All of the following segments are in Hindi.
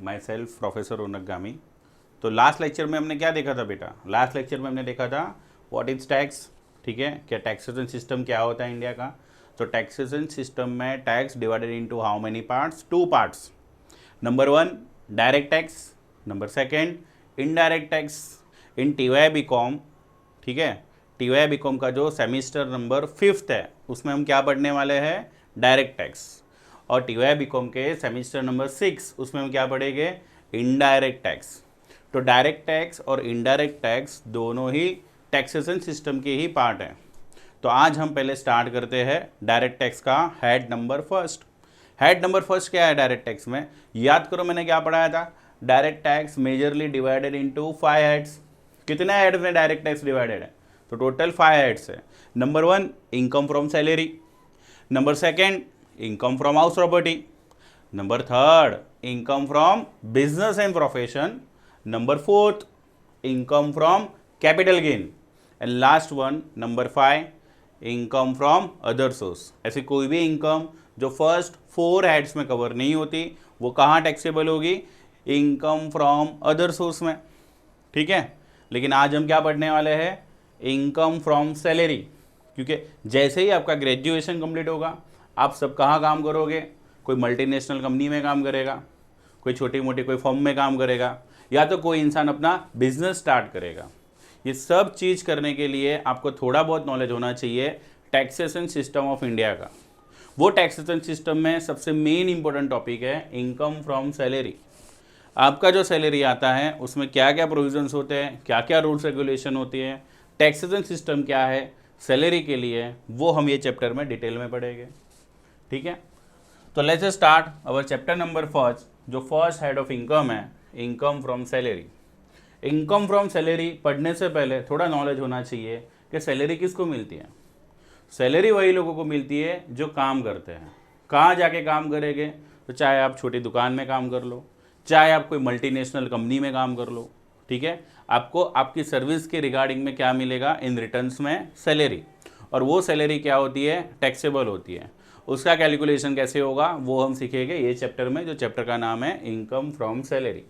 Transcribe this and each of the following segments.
माई सेल्फ प्रोफेसर रौनक गामी। तो लास्ट लेक्चर में हमने क्या देखा था बेटा? लास्ट लेक्चर में हमने देखा था व्हाट इज टैक्स, ठीक है, क्या टैक्सेशन सिस्टम क्या होता है इंडिया का। तो टैक्सेशन सिस्टम में tax divided into how many parts? 2 parts. Number 1 direct tax, number 2 indirect tax. In TY BCom, ठीक है, टीवाई बीकॉम का जो सेमिस्टर नंबर 5th है उसमें हम क्या पढ़ने वाले हैं? Direct tax. और टीवाई बीकॉम के सेमिस्टर नंबर 6 उसमें हम क्या पढ़ेंगे? Indirect tax. तो डायरेक्ट टैक्स और इनडायरेक्ट टैक्स दोनों ही टैक्सेशन सिस्टम के ही पार्ट हैं। तो आज हम पहले स्टार्ट करते हैं डायरेक्ट टैक्स का head number first. Head number first क्या है डायरेक्ट टैक्स में? याद करो मैंने क्या पढ़ाया था? Direct tax majorly divided into 5 heads. कितने हेड्स में डायरेक्ट टैक्स डिवाइडेड है? तो टोटल 5 हेड्स है। Number 1 income from salary, number 2 income from house property, number 3 income from business and profession, number 4 income from capital gain, and last one number 5 income from other source. ऐसी कोई भी इनकम जो फर्स्ट 4 हेड्स में कवर नहीं होती वो कहाँ टैक्सेबल होगी? इनकम फ्रॉम अदर सोर्स में, ठीक है। लेकिन आज हम क्या पढ़ने वाले हैं? Income from salary. क्योंकि जैसे ही आपका ग्रेजुएशन कंप्लीट होगा आप सब कहाँ काम करोगे? कोई मल्टीनेशनल कंपनी में काम करेगा, कोई छोटी मोटी कोई फर्म में काम करेगा, या तो कोई इंसान अपना बिजनेस स्टार्ट करेगा। ये सब चीज़ करने के लिए आपको थोड़ा बहुत नॉलेज होना चाहिए टैक्सेशन सिस्टम ऑफ इंडिया का। वो टैक्सेशन सिस्टम में सबसे मेन इंपॉर्टेंट टॉपिक है इनकम फ्रॉम सैलरी। आपका जो सैलरी आता है उसमें क्या क्या प्रोविजंस होते हैं, क्या क्या रूल्स रेगुलेशन होती है, टैक्सेशन सिस्टम क्या है सैलरी के लिए, वो हम ये चैप्टर में डिटेल में पढ़ेंगे, ठीक है। तो let's start our chapter number first. जो फर्स्ट हेड ऑफ इनकम है income from salary. Income from salary पढ़ने से पहले थोड़ा नॉलेज होना चाहिए कि सैलरी किसको मिलती है। सैलरी वही लोगों को मिलती है जो काम करते हैं। कहाँ जाके काम करेंगे? तो चाहे आप छोटी दुकान में काम कर लो, चाहे आप कोई मल्टीनेशनल कंपनी में काम कर लो, ठीक है, आपको आपकी सर्विस के रिगार्डिंग में क्या मिलेगा? इन रिटर्न्स में सैलरी। और वो सैलरी क्या होती है? टैक्सेबल होती है। उसका कैलकुलेशन कैसे होगा वो हम सीखेंगे ये चैप्टर में, जो चैप्टर का नाम है इनकम फ्रॉम सैलरी।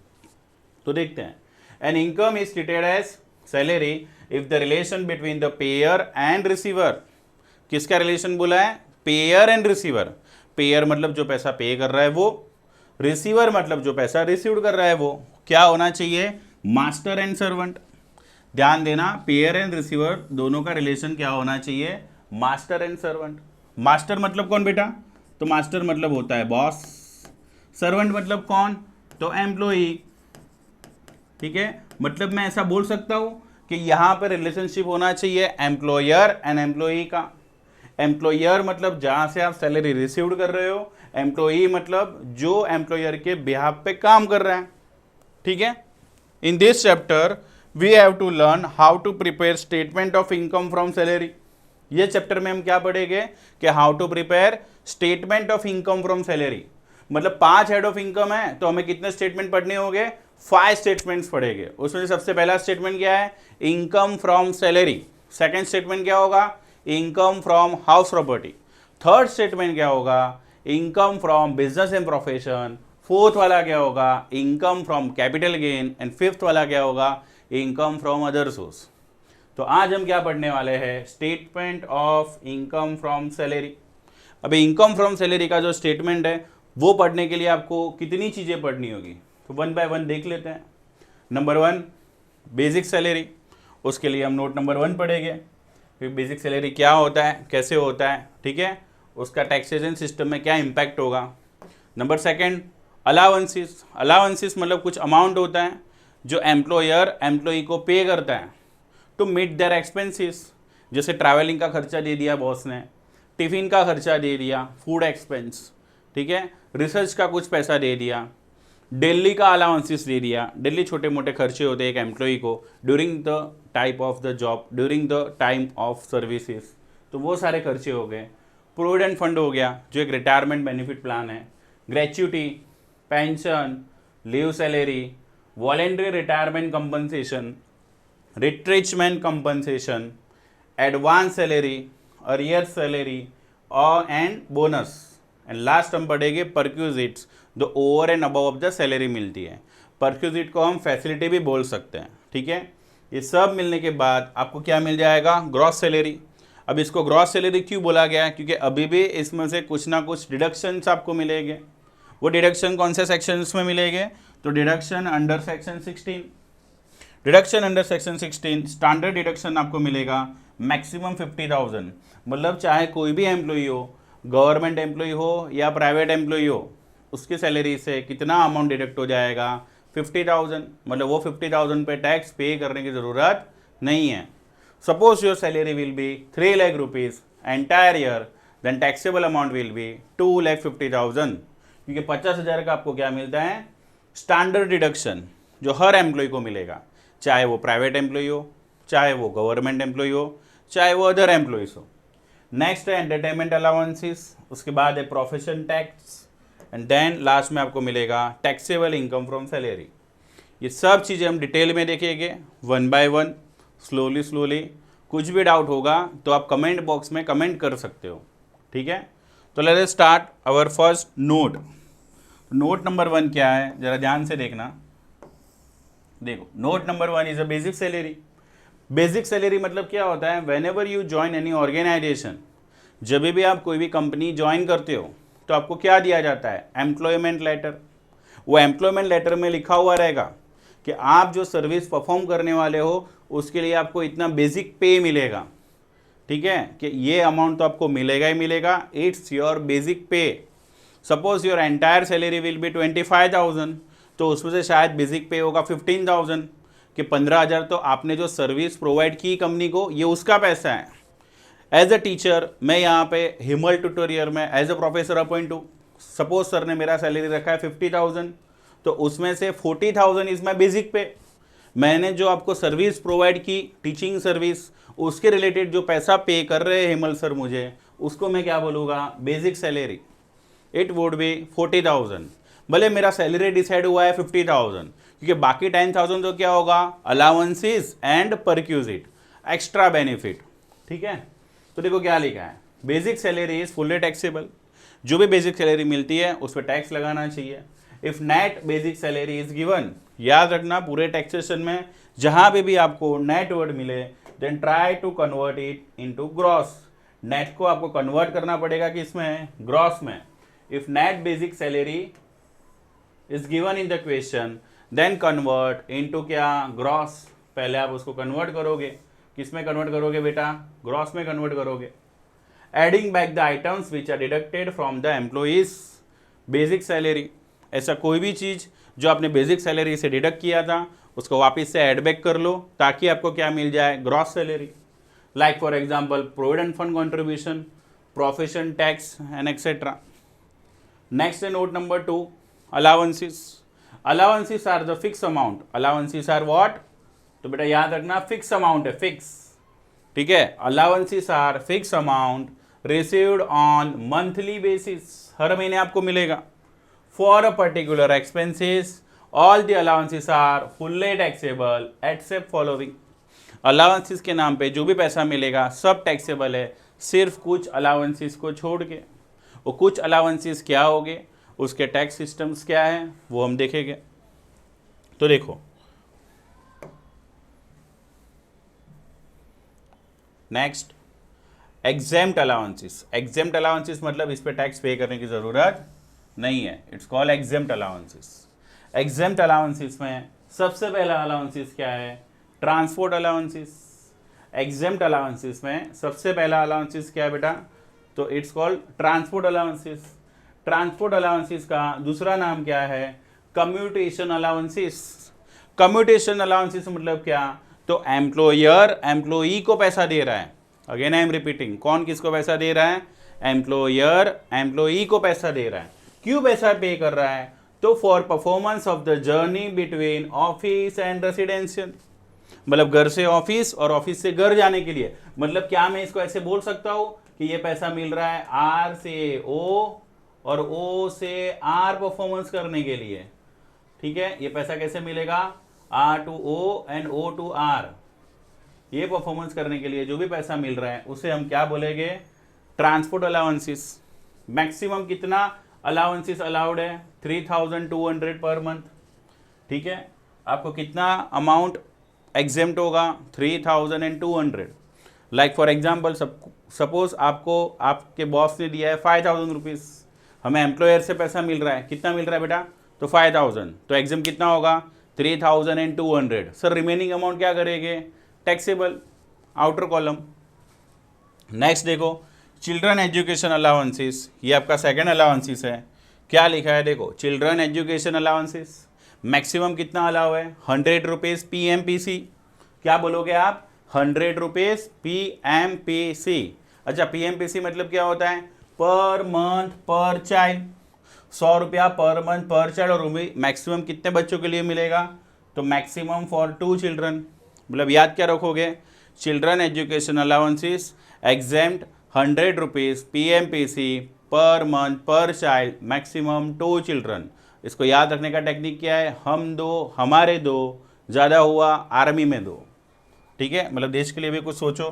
तो देखते हैं। An income is treated as salary if the relation between the payer and receiver. किसका रिलेशन बोला है? Pair and receiver. पेयर मतलब जो पैसा पे कर रहा है वो, रिसीवर मतलब जो पैसा रिसीव कर रहा है वो। क्या होना चाहिए? Master and servant. ध्यान देना, पेयर एंड रिसीवर दोनों का रिलेशन क्या होना चाहिए? Master and servant. मास्टर मतलब कौन बेटा? तो मास्टर मतलब होता है बॉस। सर्वेंट मतलब कौन? तो एम्प्लॉई, ठीक है। मतलब मैं ऐसा बोल सकता हूं कि यहां पर रिलेशनशिप होना चाहिए एम्प्लॉयर एंड एम्प्लॉई का। एम्प्लॉयर मतलब जहां से आप सैलरी रिसीव कर रहे हो, एम्प्लॉई मतलब जो एम्प्लॉयर के बिहाफ पे काम कर रहा है, ठीक है। In this chapter we have to learn how to prepare statement of income from salary. ये चैप्टर में हम क्या पढ़ेंगे कि how to prepare statement of income from salary. मतलब 5 हेड ऑफ इनकम है तो हमें कितने स्टेटमेंट पढ़ने होंगे? 5 स्टेटमेंट्स पढ़ेंगे। उसमें सबसे पहला स्टेटमेंट क्या है? Income from salary. Second statement क्या होगा? Income from house property. Third statement क्या होगा? Income from business and profession. Fourth वाला क्या होगा? Income from capital gain. And fifth वाला क्या होगा? Income from other source. तो आज हम क्या पढ़ने वाले हैं? Statement of income from salary. अभी इनकम फ्रॉम सैलरी का जो स्टेटमेंट है वो पढ़ने के लिए आपको कितनी चीज़ें पढ़नी होगी? तो 1 बाय 1 देख लेते हैं। Number 1 basic salary. उसके लिए हम नोट नंबर 1 पढ़ेंगे। फिर बेसिक सैलरी क्या होता है, कैसे होता है, ठीक है, उसका टैक्सेशन सिस्टम में क्या इम्पैक्ट होगा। Number 2 allowances. अलाउंसेस मतलब कुछ अमाउंट होता है जो एम्प्लॉयर एम्प्लॉई को पे करता है टू मीट देयर एक्सपेंसेस। जैसे ट्रैवलिंग का खर्चा दे दिया बॉस ने, टिफ़िन का खर्चा दे दिया, फूड एक्सपेंस, ठीक है, रिसर्च का कुछ पैसा दे दिया, डेली का अलाउंसेस दे दिया। डेली छोटे मोटे खर्चे होते हैं एक एम्प्लॉई को during the type of the job, during the time of services, तो वो सारे खर्चे हो गए। प्रोविडेंट फंड हो गया जो एक रिटायरमेंट बेनिफिट प्लान है, gratuity, pension, leave salary, voluntary retirement compensation, retrenchment compensation, advance salary, arrear salary और एंड बोनस। एंड लास्ट हम पढ़ेंगे परक्यूजिट्स जो over and above of the salary मिलती है। परक्यूजिट को हम फैसिलिटी भी बोल सकते हैं, ठीक है। ये सब मिलने के बाद आपको क्या मिल जाएगा, ग्रॉस सैलरी। अब इसको ग्रॉस सैलरी क्यों बोला गया है, क्योंकि अभी भी इसमें से कुछ ना कुछ डिडक्शंस आपको मिलेंगे। वो डिडक्शन कौन से सेक्शंस में मिलेंगे, तो deduction under section 16, deduction under section 16 standard deduction आपको मिलेगा मैक्सिमम 50,000। मतलब चाहे कोई भी एम्प्लॉई हो, गवर्नमेंट एम्प्लॉई हो या प्राइवेट एम्प्लॉई हो, उसकी सैलरी से कितना अमाउंट डिडक्ट हो जाएगा, 50,000। मतलब वो 50,000 पे टैक्स पे करने की ज़रूरत नहीं है। Suppose your salary will be 3 lakh rupees entire year, then taxable amount will be 2,50,000, क्योंकि 50,000 का आपको क्या मिलता है, स्टैंडर्ड डिडक्शन, जो हर एम्प्लॉय को मिलेगा, चाहे वो प्राइवेट एम्प्लॉय हो, चाहे वो गवर्नमेंट एम्प्लॉय हो, चाहे वो अदर एम्प्लॉयज़ हो। नेक्स्ट है एंटरटेनमेंट अलाउंसेस, उसके बाद है profession tax, and then last में आपको मिलेगा टैक्सेबल इनकम फ्रॉम सैलरी। ये सब चीज़ें हम डिटेल में देखेंगे वन बाय वन, स्लोली। कुछ भी डाउट होगा तो आप कमेंट बॉक्स में कमेंट कर सकते हो, ठीक है। तो let us start our first note. Note number 1 क्या है, जरा ध्यान से देखना। देखो, note number 1 is a basic salary. Basic salary मतलब क्या होता है, whenever you join any organisation, जब भी आप कोई भी कंपनी ज्वाइन करते हो तो आपको क्या दिया जाता है, एम्प्लॉयमेंट लेटर। वो एम्प्लॉयमेंट लेटर में लिखा हुआ रहेगा कि आप जो सर्विस परफॉर्म करने वाले हो उसके लिए आपको इतना बेसिक पे मिलेगा, ठीक है, कि ये अमाउंट तो आपको मिलेगा ही मिलेगा, इट्स योर बेसिक पे। Suppose your entire salary will B 25,000, तो उसमें से शायद बेसिक पे होगा 15,000, कि 15,000 तो आपने जो सर्विस प्रोवाइड की कंपनी को, ये उसका पैसा है। एज अ टीचर मैं यहाँ पे हिमल ट्यूटोरियल में एज अ प्रोफेसर अपॉइंट हूँ। सपोज सर ने मेरा सैलरी रखा है 50,000, तो उसमें से 40,000 इज माई बेसिक पे। मैंने जो आपको सर्विस प्रोवाइड की, टीचिंग सर्विस, उसके रिलेटेड जो पैसा पे कर रहे हैं हिमल सर मुझे, उसको मैं क्या बोलूँगा, basic salary. It would be 40,000। भले मेरा सैलरी डिसाइड हुआ है 50,000, क्योंकि बाकी 10,000 तो क्या होगा, allowances and perquisite, extra benefit, ठीक है। तो देखो क्या लिखा है, basic salary is fully taxable. जो भी बेसिक सैलरी मिलती है उस पर टैक्स लगाना चाहिए। If net basic salary is given, याद रखना पूरे टैक्सेशन में जहां पे भी आपको नेट वर्ड मिले, then try to convert it into gross. Net को आपको कन्वर्ट करना पड़ेगा किसमें, ग्रॉस में। If net basic salary is given in the question, then convert into क्या, ग्रॉस। पहले आप उसको कन्वर्ट करोगे, किसमें कन्वर्ट करोगे बेटा, ग्रॉस में कन्वर्ट करोगे। Adding back the items which are deducted from the employees basic salary. ऐसा कोई भी चीज़ जो आपने बेसिक सैलरी से डिडक्ट किया था उसको वापस से ऐड बैक कर लो, ताकि आपको क्या मिल जाए, gross salary. Like for example provident fund contribution, profession tax and etcetera. Next है note number 2, allowances. Allowances are the fix amount. Allowances are what, तो बेटा याद रखना फिक्स अमाउंट है, फिक्स, ठीक है। Allowances are fix amount received on monthly basis, हर महीने आपको मिलेगा। For a particular expenses all the allowances are fully taxable except following. Allowances के नाम पे जो भी पैसा मिलेगा सब टैक्सेबल है, सिर्फ कुछ अलाउंसेस को छोड़ के। वो कुछ अलाउंसेस क्या होंगे, उसके टैक्स सिस्टम्स क्या है, वो हम देखेंगे। तो देखो, next exempt allowances. Exempt allowances मतलब इस पे टैक्स पे करने की ज़रूरत नहीं है, it's called exempt allowances. Exempt allowances में सबसे पहला अलाउंसेस क्या है, ट्रांसपोर्ट अलाउंसेस। एग्जेम्प्ट अलाउंसेस में सबसे पहला अलाउंसेस क्या है बेटा, तो it's called transport allowances. Transport allowances का दूसरा नाम क्या है, कम्यूटेशन अलाउंसेस। कम्यूटेशन अलाउंसेस मतलब क्या, तो एम्प्लॉयर एम्प्लॉई को पैसा दे रहा है। अगेन आई एम रिपीटिंग, कौन किसको पैसा दे रहा है, एम्प्लॉयर एम्प्लॉई को पैसा दे रहा है। क्यों पैसा पे कर रहा है, तो for performance of the journey between office and residential, मतलब घर से ऑफिस और ऑफिस से घर जाने के लिए। मतलब क्या मैं इसको ऐसे बोल सकता हूँ कि ये पैसा मिल रहा है आर से ओ और ओ से आर परफॉर्मेंस करने के लिए, ठीक है। ये पैसा कैसे मिलेगा, R to O and O to R, ये परफॉर्मेंस करने के लिए जो भी पैसा मिल रहा है उसे हम क्या बोलेंगे, ट्रांसपोर्ट अलाउंसेस। मैक्सिमम कितना, अलाउंसेस अलाउड है 3200 पर मंथ, ठीक है। आपको कितना अमाउंट एग्जेम्प्ट होगा 3200। लाइक फॉर एग्जाम्पल सपोज आपको आपके बॉस ने दिया है 5000 रुपीज़, हमें एम्प्लॉयर से पैसा मिल रहा है, कितना मिल रहा है बेटा, तो 5000, तो एग्जाम कितना होगा 3200। सर रिमेनिंग अमाउंट क्या करेंगे, टैक्सेबल, आउटर कॉलम। नेक्स्ट देखो चिल्ड्रन एजुकेशन अलाउंसेस, ये आपका सेकंड अलाउंसेस है। क्या लिखा है देखो, चिल्ड्रन एजुकेशन अलाउंसेस मैक्सिमम कितना अलाउ है 100 रुपीज़ PMPC। क्या बोलोगे आप, 100 रुपीज़ PMPC। अच्छा PMPC मतलब क्या होता है, पर मंथ पर चाइल्ड, 100 रुपया पर मंथ पर चाइल्ड। और मैक्सिमम कितने बच्चों के लिए मिलेगा, तो मैक्सिमम फॉर 2 चिल्ड्रन। मतलब याद क्या रखोगे, children education allowances exempt 100 rupees PMPC per month पर चाइल्ड, मैक्सिमम 2 चिल्ड्रन। इसको याद रखने का टेक्निक क्या है, हम दो हमारे दो, ज़्यादा हुआ आर्मी में दो, ठीक है, मतलब देश के लिए भी कुछ सोचो।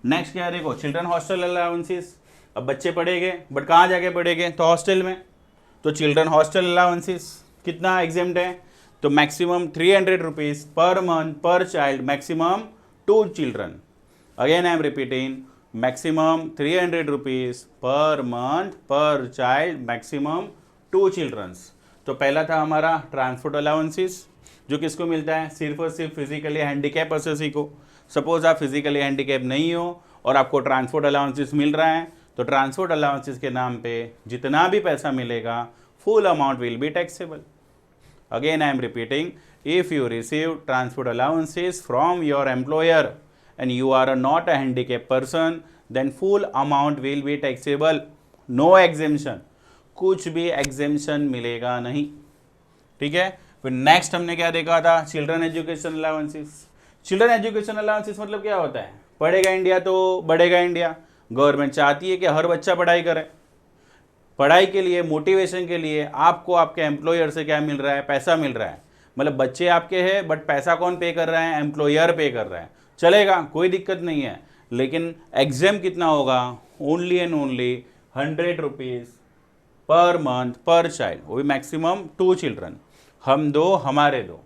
नेक्स्ट क्या है देखो, चिल्ड्रन हॉस्टल अलाउंसेस। अब बच्चे पढ़ेंगे बट कहाँ जाके पढ़ेंगे, तो हॉस्टल में। तो चिल्ड्रन हॉस्टल अलाउंसेस कितना एग्जेम्प्ट है, तो मैक्सिमम 300 रुपीज़ पर मंथ पर child, maximum 2 children. Again I am repeating, maximum 300 rupees per month पर चाइल्ड, मैक्सिमम 2 चिल्ड्रंस। तो पहला था हमारा ट्रांसपोर्ट अलाउंसेस, जो किसको मिलता है, सिर्फ और सिर्फ फिजिकली हैंडीकैप पर्सन को। सपोज आप फिजिकली हैंडीकैप नहीं हो और आपको ट्रांसपोर्ट अलाउंसेस मिल रहा है, तो ट्रांसपोर्ट अलाउंसेस के नाम पे जितना भी पैसा मिलेगा full amount will be taxable. Again I am repeating, if you receive transport allowances from your employer and you are not a handicapped person, then full amount will be taxable, no exemption, कुछ भी exemption मिलेगा नहीं, ठीक है। फिर नेक्स्ट हमने क्या देखा था, children education allowances. Children education allowances मतलब क्या होता है, पढ़ेगा इंडिया तो बढ़ेगा इंडिया। गवर्नमेंट चाहती है कि हर बच्चा पढ़ाई करे, पढ़ाई के लिए मोटिवेशन के लिए आपको आपके एम्प्लॉयर से क्या मिल रहा है, पैसा मिल रहा है। मतलब बच्चे आपके हैं बट पैसा कौन पे कर रहा है, एम्प्लॉयर पे कर रहा है, चलेगा कोई दिक्कत नहीं है। लेकिन एग्जाम कितना होगा, only and only 100 rupees per month पर चाइल्ड, वो भी मैक्सिमम 2 चिल्ड्रन, हम दो हमारे दो।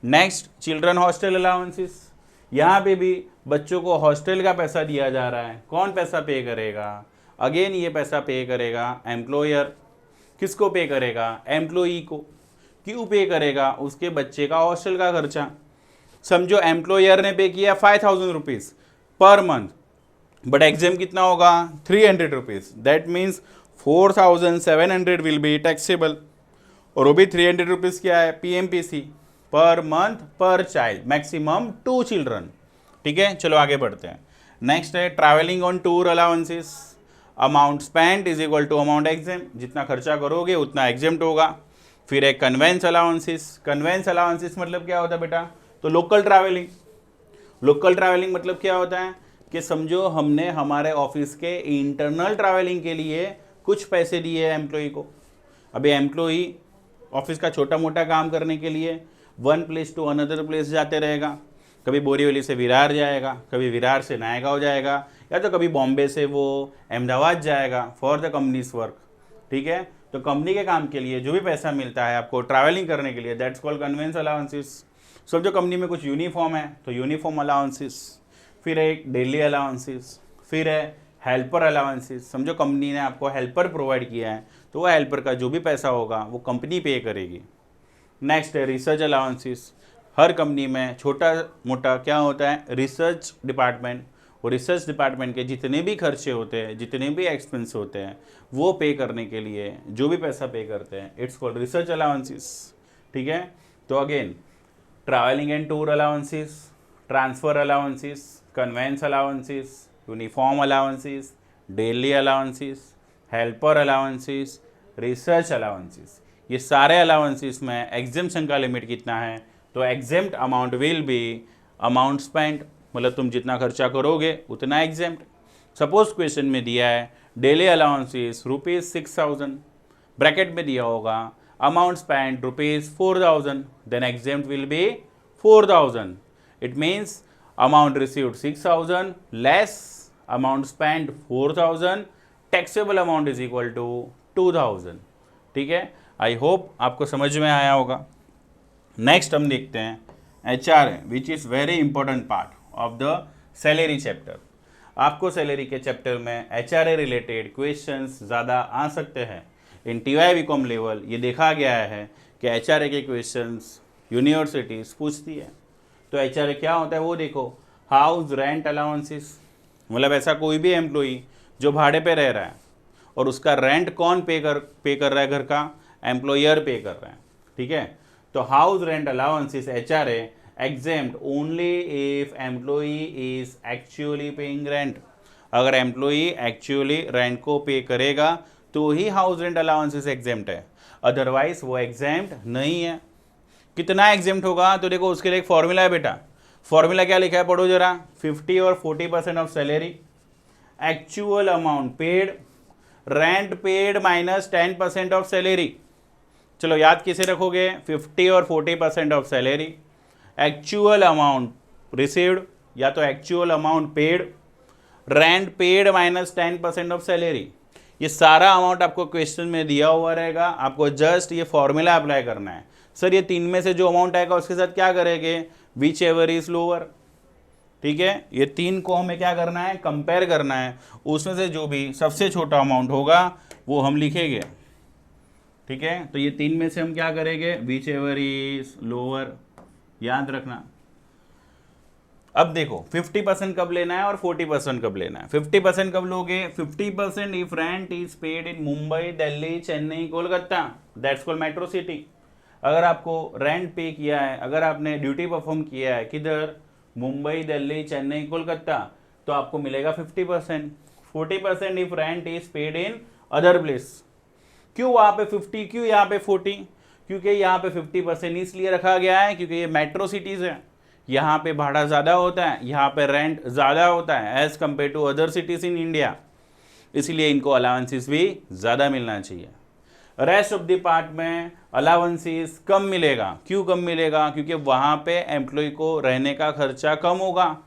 नेक्स्ट चिल्ड्रन हॉस्टल अलाउंसेस, यहाँ पे भी बच्चों को हॉस्टल का पैसा दिया जा रहा है, कौन पैसा पे करेगा, अगेन ये पैसा पे करेगा एम्प्लॉयर। किसको पे करेगा, एम्प्लॉई को। क्यों पे करेगा, उसके बच्चे का हॉस्टल का खर्चा। समझो एम्प्लॉयर ने पे किया 5000 rupees per month, but exam कितना होगा 300 rupees, that means 4700 will be taxable. और वो भी 300 रुपीज़ क्या है, PMPC पर मंथ पर चाइल्ड, मैक्सिमम 2 चिल्ड्रन, ठीक है। चलो आगे बढ़ते हैं। नेक्स्ट है travelling on tour allowances, amount spend is equal to amount exam, जितना खर्चा करोगे उतना एग्जाम्प्ट होगा। फिर एक कन्वेंस अलाउंसेस, कन्वेंस अलाउंसेस मतलब क्या होता है बेटा, तो लोकल ट्रैवलिंग। लोकल ट्रैवलिंग मतलब क्या होता है कि समझो हमने हमारे ऑफिस के इंटरनल ट्रैवलिंग के लिए कुछ पैसे दिए हैं एम्प्लॉई को। अभी एम्प्लॉई ऑफिस का छोटा मोटा काम करने के लिए one place to another place जाते रहेगा, कभी बोरीवली से विरार जाएगा, कभी विरार से नायगांव जाएगा, या तो कभी बॉम्बे से वो अहमदाबाद जाएगा फॉर द कंपनीज वर्क, ठीक है। तो कंपनी के काम के लिए जो भी पैसा मिलता है आपको ट्रैवलिंग करने के लिए, दैट्स कॉल्ड कन्वेंस अलाउंसेस। समझो कंपनी में कुछ यूनिफॉर्म है तो यूनिफॉर्म अलाउंसेस, फिर एक डेली अलाउंसेस, फिर है हेल्पर अलाउंसेस। समझो कंपनी ने आपको हेल्पर प्रोवाइड किया है तो वो हेल्पर का जो भी पैसा होगा वो कंपनी पे करेगी। नेक्स्ट है रिसर्च अलाउंसेस। हर कंपनी में छोटा मोटा क्या होता है, रिसर्च डिपार्टमेंट। और रिसर्च डिपार्टमेंट के जितने भी खर्चे होते हैं, जितने भी एक्सपेंस होते हैं, वो पे करने के लिए जो भी पैसा पे करते हैं, इट्स कॉल्ड रिसर्च अलाउंसेस, ठीक है। तो again travelling and tour allowances, transfer allowances, conveyance allowances, uniform allowances, daily allowances, helper allowances, research allowances, ये सारे अलाउंसेस में एग्जेम्पशन का लिमिट कितना है, तो exempt amount will B amount spend, मतलब तुम जितना खर्चा करोगे उतना एग्जेम्प्ट। सपोज क्वेश्चन में दिया है डेली अलाउंसेस ₹6000, ब्रैकेट में दिया होगा amount spend ₹4000, then exempt will be 4000। It means amount received 6000 less amount spend 4000, taxable amount is equal to 2000। ठीक है, आई होप आपको समझ में आया होगा। नेक्स्ट हम देखते हैं HR which is very important part of the salary chapter. आपको सैलरी के चैप्टर में HRA रिलेटेड क्वेश्चंस ज़्यादा आ सकते हैं। इन TY BCom लेवल ये देखा गया है कि HRA के क्वेश्चंस यूनिवर्सिटीज़ पूछती है। तो HRA क्या होता है वो देखो, हाउस रेंट अलाउंसेस, मतलब ऐसा कोई भी एम्प्लॉई जो भाड़े पे रह रहा है और उसका रेंट कौन पे कर रहा है, घर का एम्प्लॉयर पे कर रहा है, ठीक है। तो house rent allowances HRA exempt only if employee is actually paying rent। अगर एम्प्लॉई एक्चुअली रेंट को पे करेगा तो ही हाउस रेंट अलाउंसेस एग्जेम्प्ट है, अदरवाइज वो एग्जेम्प्ट नहीं है। कितना एग्जेम्प्ट होगा तो देखो उसके लिए एक फॉर्मूला है बेटा। फॉर्मूला क्या लिखा है पढ़ो जरा, 50 और 40% of salary, actual amount paid, rent paid minus 10% of salary. चलो याद किसे रखोगे, 50 और 40% of salary, actual amount received या तो actual amount paid, rent paid minus 10% of salary. ये सारा अमाउंट आपको क्वेश्चन में दिया हुआ रहेगा, आपको जस्ट ये फॉर्मूला अप्लाई करना है। सर ये तीन में से जो अमाउंट आएगा उसके साथ क्या करेंगे, विच एवर इज लोअर, ठीक है। ये तीन को हमें क्या करना है, कंपेयर करना है, उसमें से जो भी सबसे छोटा अमाउंट होगा वो हम लिखेंगे, ठीक है। तो ये तीन में से हम क्या करेंगे, विच एवर इज लोअर, याद रखना। अब देखो 50% कब लेना है और 40% कब लेना है। 50% कब लोगे, 50% if rent is paid in Mumbai, Delhi, Chennai, Kolkata, that's called metro city. अगर आपको रेंट पे किया है, अगर आपने ड्यूटी परफॉर्म किया है किधर, मुंबई, दिल्ली, चेन्नई, कोलकाता, तो आपको मिलेगा 50%। 40% if rent is paid in other place. क्यों वहाँ पे 50, क्यों यहाँ पे 40? क्योंकि यहाँ पे 50% इसलिए रखा गया है क्योंकि ये मेट्रो सिटीज़ है, यहाँ पे भाड़ा ज़्यादा होता है, यहाँ पे रेंट ज़्यादा होता है as compare to other cities in India, इसलिए इनको अलाउंसेस भी ज़्यादा मिलना चाहिए। रेस्ट ऑफ द पार्ट में अलाउंसेस कम मिलेगा। क्यों कम मिलेगा, क्योंकि वहाँ पे एम्प्लॉय को रहने का खर्चा कम होगा,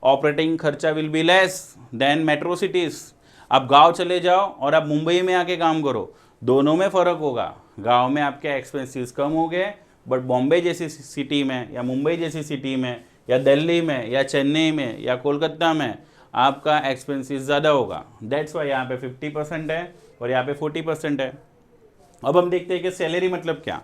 ऑपरेटिंग खर्चा will be less than metro cities. आप गाँव चले जाओ और आप मुंबई में आके काम करो, दोनों में फ़र्क होगा। गांव में आपके एक्सपेंसेस कम हो गए, बट बॉम्बे जैसी सिटी में या मुंबई जैसी सिटी में या दिल्ली में या चेन्नई में या कोलकाता में आपका एक्सपेंसेस ज़्यादा होगा। दैट्स वाई यहाँ पे 50% है और यहाँ पे 40% है। अब हम देखते हैं कि सैलरी मतलब क्या।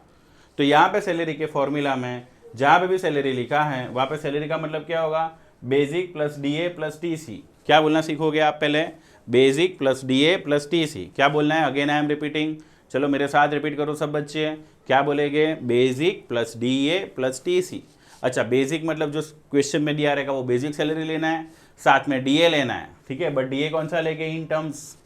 तो यहाँ पे सैलरी के फॉर्मूला में जहाँ पे भी सैलरी लिखा है वहाँ पे सैलरी का मतलब क्या होगा, basic plus DA plus TC। क्या बोलना सीखोगे आप पहले, basic plus DA plus TC। क्या बोलना है, अगेन आई एम रिपीटिंग, चलो मेरे साथ रिपीट करो सब बच्चे। क्या बोलेंगे, basic plus DA plus TC। अच्छा बेसिक मतलब जो क्वेश्चन में दिया रहेगा वो बेसिक सैलरी लेना है, साथ में DA लेना है, ठीक है। बट DA कौन सा लेके, इन टर्म्स।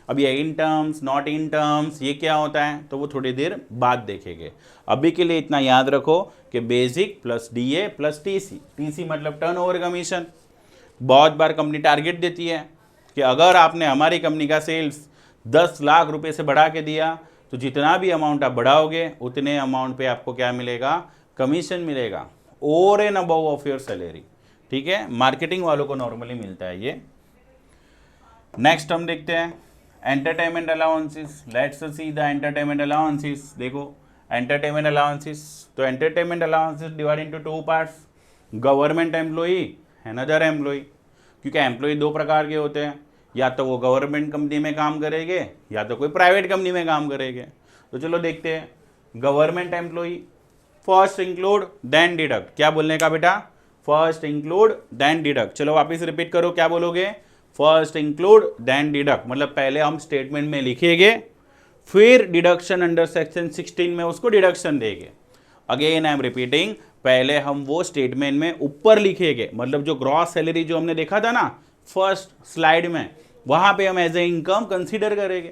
अब ये in terms not in terms ये क्या होता है तो वो थोड़ी देर बाद देखेंगे। अभी के लिए इतना याद रखो कि basic plus DA plus TC। TC मतलब टर्न ओवर कमीशन। बहुत बार कंपनी टारगेट देती है कि अगर आपने हमारी कंपनी का सेल्स 10 लाख रुपए से बढ़ा के दिया तो जितना भी अमाउंट आप बढ़ाओगे उतने अमाउंट पे आपको क्या मिलेगा, कमीशन मिलेगा, over and above of your salary, ठीक है। मार्केटिंग वालों को नॉर्मली मिलता है ये। नेक्स्ट हम देखते हैं entertainment allowances. Let's see the entertainment allowances. देखो एंटरटेनमेंट अलाउंसेस, तो entertainment allowances divide into two parts, government employee and other employee. क्योंकि एम्प्लॉई दो प्रकार के होते हैं, या तो वो गवर्नमेंट कंपनी में काम करेंगे या तो कोई प्राइवेट कंपनी में काम करेंगे। तो चलो देखते हैं government employee, first include then deduct. क्या बोलने का बेटा, फर्स्ट इंक्लूड देन डिडक्ट। चलो वापस रिपीट करो, क्या बोलोगे, फर्स्ट इंक्लूड देन डिडक्ट। मतलब पहले हम स्टेटमेंट में लिखेंगे, फिर डिडक्शन अंडर सेक्शन 16 में उसको डिडक्शन देंगे। अगेन आई एम रिपीटिंग, पहले हम वो स्टेटमेंट में ऊपर लिखेंगे, मतलब जो ग्रॉस सैलरी जो हमने देखा था ना फर्स्ट स्लाइड में, वहां पे हम एज ए इनकम कंसीडर करेंगे,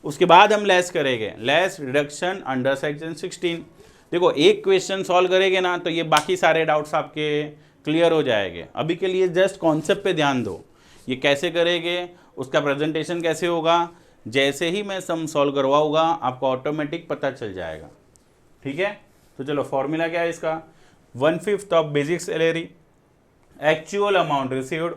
उसके बाद हम लेस करेंगे, लेस डिडक्शन अंडर सेक्शन 16। देखो एक क्वेश्चन सॉल्व करेंगे ना तो ये बाकी सारे डाउट्स आपके क्लियर हो जाएंगे। अभी के लिए जस्ट कॉन्सेप्ट पे ध्यान दो, ये कैसे करेंगे, उसका प्रेजेंटेशन कैसे होगा, जैसे ही मैं सम सॉल्व करवाऊंगा आपको ऑटोमेटिक पता चल जाएगा, ठीक है। तो चलो फॉर्मूला क्या है इसका, 1/5 of basic salary, actual amount received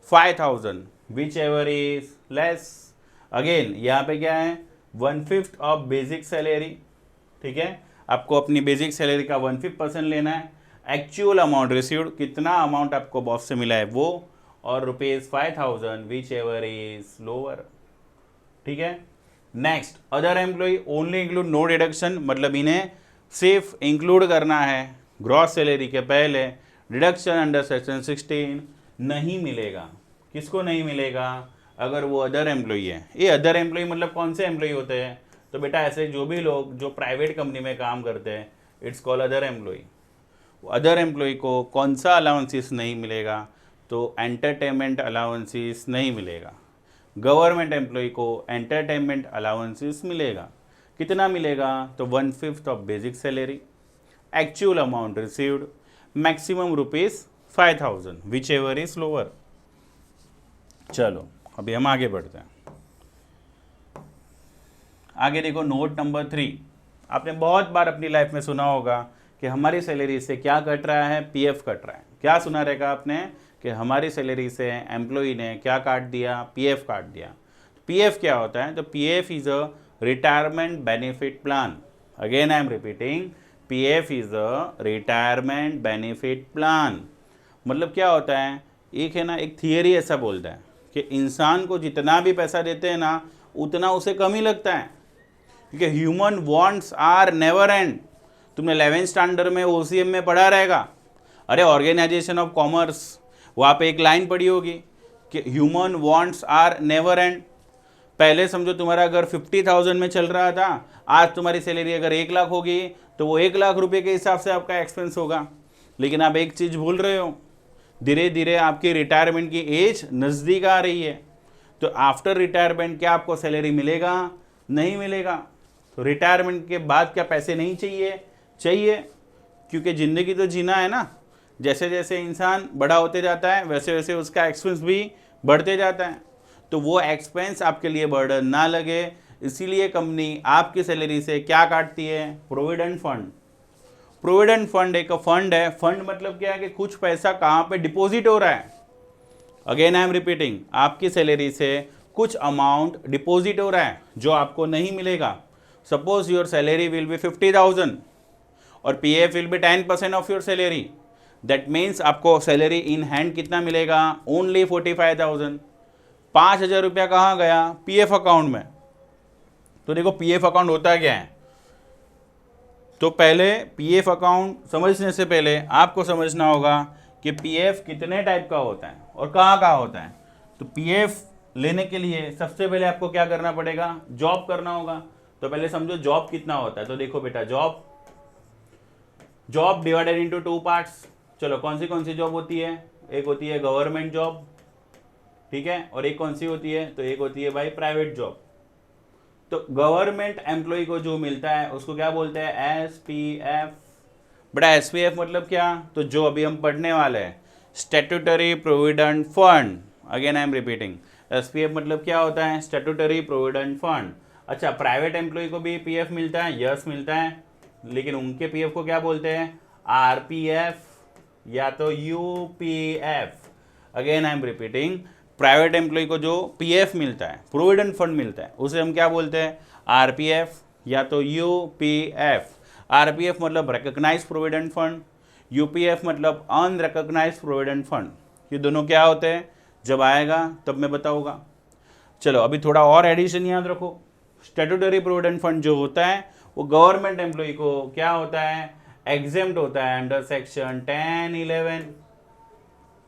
5000 whichever is less. Again यहाँ पे क्या है, 1/5 ऑफ बेसिक सैलरी, ठीक है, आपको अपनी बेसिक सैलरी का 1/5% लेना है। एक्चुअल अमाउंट रिसीव्ड, कितना अमाउंट आपको बॉस से मिला है वो, और ₹5,000 विच एवर इज लोअर, ठीक है। Next, other employ only include no deduction, मतलब इन्हें सिर्फ इंक्लूड करना है ग्रॉस सैलरी के पहले, डिडक्शन अंडर सेक्शन 16 नहीं मिलेगा। किसको नहीं मिलेगा? अगर वो अदर एम्प्लॉय है। ये अदर एम्प्लॉय मतलब कौन से एम्प्लॉय होते हैं? तो बेटा ऐसे जो भी लोग जो प्राइवेट कंपनी में काम करते हैं, it's called other employ. Other employ को कौन सा अलाउंसेस नहीं मिलेगा? तो एंटरटेनमेंट अलाउंसेस नहीं मिलेगा। गवर्नमेंट एम्प्लॉय को एंटरटेनमेंट अलाउंसेस मिलेगा। कितना मिलेगा? तो 1/5 of basic salary, actual amount received, maximum ₹5,000 which ever is lower. चलो अभी हम आगे बढ़ते हैं। आगे देखो नोट नंबर 3। आपने बहुत बार अपनी लाइफ में सुना होगा कि हमारी सैलरी से क्या कट रहा है? पीएफ कट रहा है। क्या सुना रहेगा आपने कि हमारी सैलरी से एम्प्लॉय ने क्या काट दिया? पीएफ काट दिया। पीएफ क्या होता है? तो PF is a retirement benefit plan. Again I am repeating, PF is a retirement benefit plan. मतलब क्या होता है? एक है ना, एक थियरी ऐसा बोलता है कि इंसान को जितना भी पैसा देते हैं ना, उतना उसे कम ही लगता है, क्योंकि human wants are never end. तुमने 11th स्टैंडर्ड में ओसीएम में पढ़ा रहेगा, अरे ऑर्गेनाइजेशन ऑफ कॉमर्स, वहाँ पे एक लाइन पढ़ी होगी कि human wants are never end. पहले समझो तुम्हारा अगर 50,000 में चल रहा था, आज तुम्हारी सैलरी अगर 1 लाख होगी तो वो 1 लाख रुपए के हिसाब से आपका एक्सपेंस होगा। लेकिन आप एक चीज़ भूल रहे हो, धीरे धीरे आपकी रिटायरमेंट की एज नज़दीक आ रही है, तो आफ्टर रिटायरमेंट क्या आपको सैलरी मिलेगा? नहीं मिलेगा। तो रिटायरमेंट के बाद क्या पैसे नहीं चाहिए? चाहिए, क्योंकि ज़िंदगी तो जीना है ना। जैसे जैसे इंसान बड़ा होते जाता है वैसे वैसे उसका एक्सपेंस भी बढ़ते जाता है, तो वो एक्सपेंस आपके लिए बर्डन ना लगे, इसीलिए कंपनी आपकी सैलरी से क्या काटती है? Provident fund. प्रोविडेंट फंड एक फंड है। फंड मतलब क्या है कि कुछ पैसा कहाँ पे डिपॉजिट हो रहा है। अगेन आई एम रिपीटिंग, आपकी सैलरी से कुछ अमाउंट डिपॉजिट हो रहा है जो आपको नहीं मिलेगा। Suppose your salary will B 50,000 और PF will be 10% of your salary. That means आपको सैलरी इन हैंड कितना मिलेगा? ओनली 45,000। 5,000 रुपया कहाँ गया? पीएफ अकाउंट में। तो देखो पीएफ अकाउंट होता क्या है, तो पहले पीएफ अकाउंट समझने से पहले आपको समझना होगा कि पीएफ कितने टाइप का होता है और कहाँ कहाँ होता है। तो पीएफ लेने के लिए सबसे पहले आपको क्या करना पड़ेगा? जॉब करना होगा। तो पहले समझो जॉब कितना होता है। तो देखो बेटा, जॉब डिवाइडेड इनटू 2 पार्ट्स। चलो कौन सी जॉब होती है? एक होती है गवर्नमेंट जॉब, ठीक है, और एक कौन सी होती है? तो एक होती है भाई प्राइवेट जॉब। तो गवर्नमेंट एम्प्लॉय को जो मिलता है उसको क्या बोलते हैं? एसपीएफ। बड़ा एसपीएफ मतलब क्या? तो जो अभी हम पढ़ने वाले हैं, statutory provident fund. Again I am repeating, SPF मतलब क्या होता है? Statutory provident fund. अच्छा, प्राइवेट एम्प्लॉय को भी पीएफ मिलता है? यस मिलता है, लेकिन उनके पीएफ को क्या बोलते हैं? आरपीएफ या तो UPF. Again I am repeating, private employ को जो पीएफ मिलता है, प्रोविडेंट फंड मिलता है, उसे हम क्या बोलते हैं? आरपीएफ या तो यूपीएफ। आरपीएफ मतलब रिकॉग्नाइज प्रोविडेंट फंड, यूपीएफ मतलब अनरिकॉग्नाइज प्रोविडेंट फंड। ये दोनों क्या होते हैं? जब आएगा तब मैं बताऊंगा। चलो अभी थोड़ा और एडिशन याद रखो। स्टैट्यूटरी प्रोविडेंट फंड जो होता है वो गवर्नमेंट एम्प्लॉय को क्या होता है? एग्जेम्प्ट होता है under section 10(11).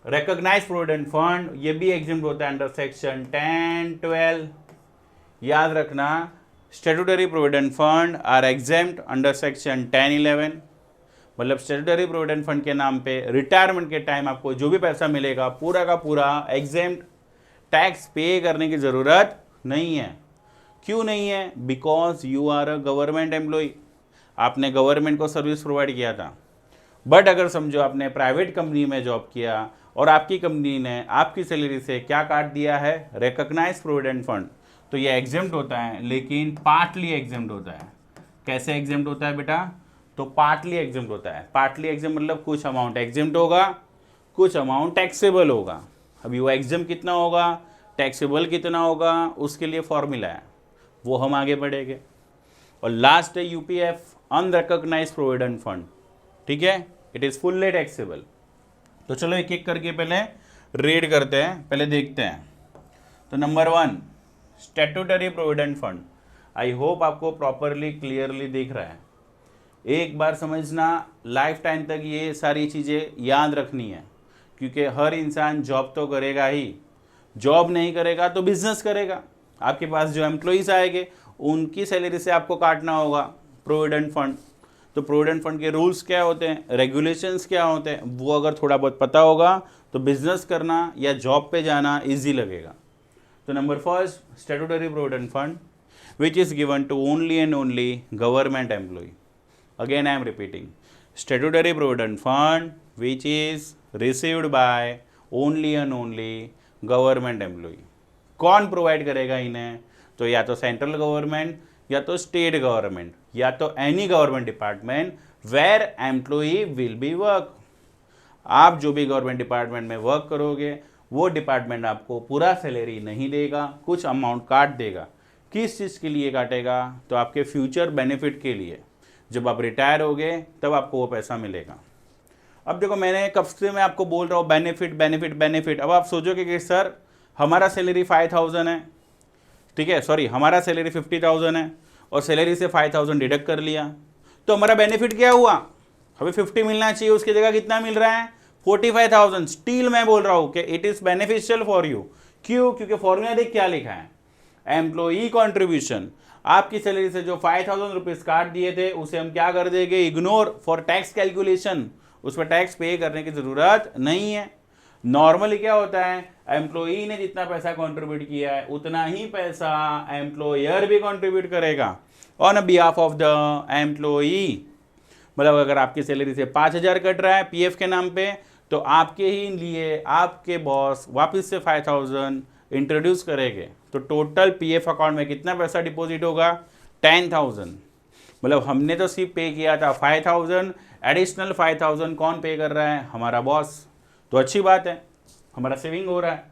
Recognise provident fund ये भी एग्जेम्प्ट होता है अंडर सेक्शन 10(12). याद रखना, statutory provident fund are exempt under section 10(11). मतलब स्टैट्यूटरी प्रोविडेंट फंड के नाम पे रिटायरमेंट के टाइम आपको जो भी पैसा मिलेगा पूरा का पूरा एग्जेम्प्ट, टैक्स पे करने की ज़रूरत नहीं है। क्यों नहीं है? Because you are a government employ, आपने गवर्नमेंट को सर्विस प्रोवाइड किया था। बट अगर समझो आपने प्राइवेट कंपनी में जॉब किया और आपकी कंपनी ने आपकी सैलरी से क्या काट दिया है? रिकॉग्नाइज प्रोविडेंट फंड, तो ये एग्जेम्प्ट होता है, लेकिन पार्टली एग्जेम्प्ट होता है। कैसे एग्जेम्प्ट होता है बेटा? तो पार्टली एग्जेम्प्ट होता है। पार्टली एग्जेम्प्ट मतलब कुछ अमाउंट एग्जेम्प्ट होगा, कुछ अमाउंट टैक्सेबल होगा। अभी वो एग्जेम्प्ट कितना होगा, टैक्सेबल कितना होगा, उसके लिए फॉर्मूला है। वो हम आगे बढ़ेंगे। और लास्ट है यूपीएफ, अनरिकॉग्नाइज्ड प्रोविडेंट फंड, ठीक है, इट इज़ फुल्ली टैक्सेबल। तो चलो एक एक करके पहले रीड करते हैं, पहले देखते हैं। तो number 1 statutory provident fund. I hope आपको प्रॉपरली क्लियरली दिख रहा है। एक बार समझना, लाइफ टाइम तक ये सारी चीज़ें याद रखनी है, क्योंकि हर इंसान जॉब तो करेगा ही, जॉब नहीं करेगा तो बिजनेस करेगा। आपके पास जो एम्प्लॉइज़ आएंगे उनकी सैलरी से आपको काटना होगा प्रोविडेंट फंड। तो प्रोविडेंट फंड के रूल्स क्या होते हैं, रेगुलेशंस क्या होते हैं, वो अगर थोड़ा बहुत पता होगा तो बिजनेस करना या जॉब पे जाना इजी लगेगा। तो number first statutory provident fund which is given to only and only government employ. Again I am repeating, statutory provident fund which is received by only and only government employ. कौन प्रोवाइड करेगा इन्हें, तो या तो सेंट्रल गवर्नमेंट या तो स्टेट गवर्नमेंट या तो any government department where employee will be work. आप जो भी गवर्नमेंट डिपार्टमेंट में वर्क करोगे वो डिपार्टमेंट आपको पूरा सैलरी नहीं देगा, कुछ अमाउंट काट देगा। किस चीज़ के लिए काटेगा, तो आपके फ्यूचर बेनिफिट के लिए। जब आप रिटायर होगे तब आपको वो पैसा मिलेगा। अब देखो, मैंने कब से मैं आपको बोल रहा हूँ बेनिफिट बेनिफिट बेनिफिट। अब आप सोचोगे कि सर हमारा सैलरी 5000 है, ठीक है, सॉरी हमारा सैलरी 50,000 है और सैलरी से 5,000 डिडक्ट कर लिया, तो हमारा बेनिफिट क्या हुआ, हमें 50 मिलना चाहिए, उसकी जगह कितना मिल रहा है 45,000। स्टिल मैं बोल रहा हूँ कि it is beneficial for you. क्यों, क्योंकि फॉर्मूला देख क्या लिखा है, एम्प्लॉई कॉन्ट्रीब्यूशन। आपकी सैलरी से जो 5,000 रुपीज़ काट दिए थे उसे हम क्या कर देंगे, इग्नोर फॉर टैक्स कैलकुलेशन। उस पर टैक्स पे करने की ज़रूरत नहीं है। नॉर्मली क्या होता है, एम्प्लॉई ने जितना पैसा कंट्रीब्यूट किया है उतना ही पैसा एम्प्लॉयर भी कंट्रीब्यूट करेगा on behalf of the employee. मतलब अगर आपकी सैलरी से 5,000 कट रहा है पीएफ के नाम पे, तो आपके ही लिए आपके बॉस वापस से 5,000 इंट्रोड्यूस करेंगे। तो टोटल पीएफ अकाउंट में कितना पैसा डिपॉजिट होगा, 10,000। मतलब हमने तो सिर्फ पे किया था 5,000, एडिशनल 5,000 कौन पे कर रहा है, हमारा बॉस। तो अच्छी बात है, हमारा सेविंग हो रहा है।